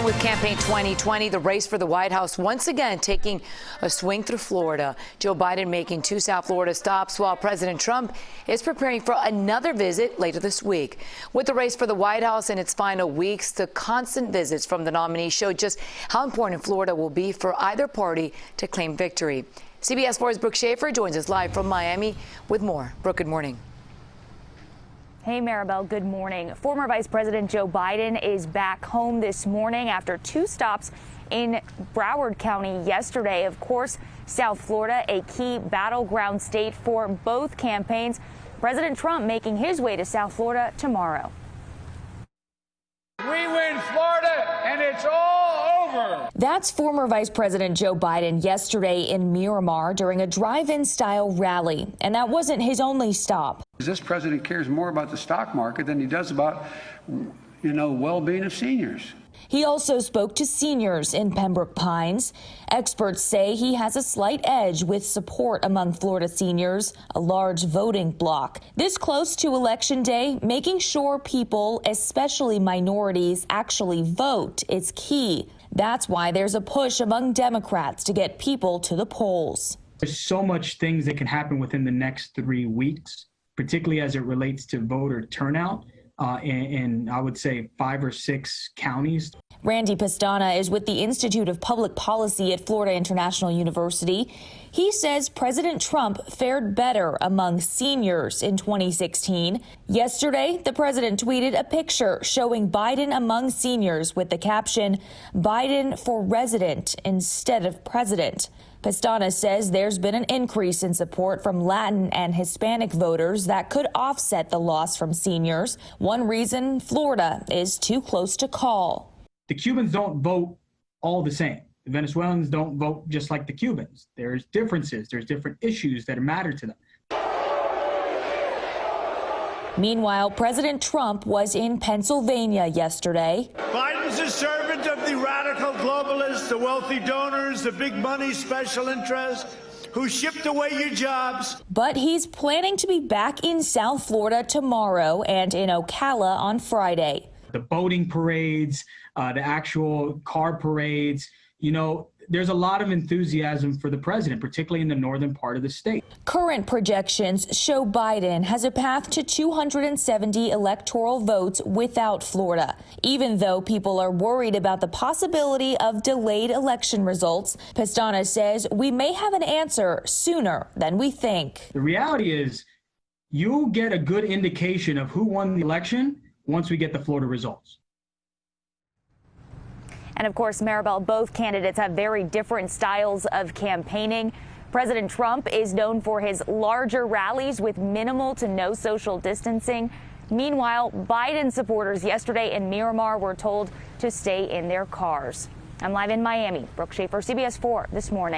with Campaign 2020, the race for the White House once again taking a swing through Florida. Joe Biden making 2 South Florida stops while President Trump is preparing for another visit later this week. With the race for the White House in its final weeks, the constant visits from the nominee show just how important Florida will be for either party to claim victory. CBS 4's Brooke Shafer joins us live from Miami with more. Brooke, good morning. Hey, Maribel, good morning. Former Vice President Joe Biden is back home this morning after 2 stops in Broward County yesterday. Of course, South Florida, a key battleground state for both campaigns. President Trump making his way to South Florida tomorrow. We win Florida, and it's all over. That's former Vice President Joe Biden yesterday in Miramar during a drive-in style rally. And that wasn't his only stop. This president cares more about the stock market than he does about, well-being of seniors. He also spoke to seniors in Pembroke Pines. Experts say he has a slight edge with support among Florida seniors, a large voting bloc. This close to Election Day, making sure people, especially minorities, actually vote is key. That's why there's a push among Democrats to get people to the polls. There's so much things that can happen within the next 3 weeks, particularly as it relates to voter turnout. In I would say 5 or 6 counties. Randy Pastana is with the Institute of Public Policy at Florida International University. He says President Trump fared better among seniors in 2016. Yesterday, the president tweeted a picture showing Biden among seniors with the caption, "Biden for resident instead of president." Pastana says there's been an increase in support from Latin and Hispanic voters that could offset the loss from seniors. One reason, Florida is too close to call. The Cubans don't vote all the same. The Venezuelans don't vote just like the Cubans. There's differences. There's different issues that matter to them. Meanwhile, President Trump was in Pennsylvania yesterday. Biden's a servant of the radical globalists, the wealthy donors, the big money special interests who shipped away your jobs. But he's planning to be back in South Florida tomorrow and in Ocala on Friday. The boating parades, the actual car parades, there's a lot of enthusiasm for the president, particularly in the northern part of the state. Current projections show Biden has a path to 270 electoral votes without Florida. Even though people are worried about the possibility of delayed election results, Pastana says we may have an answer sooner than we think. The reality is you'll get a good indication of who won the election once we get the Florida results. And of course, Maribel, both candidates have very different styles of campaigning. President Trump is known for his larger rallies with minimal to no social distancing. Meanwhile, Biden supporters yesterday in Miramar were told to stay in their cars. I'm live in Miami. Brooke Shafer, CBS 4 this morning.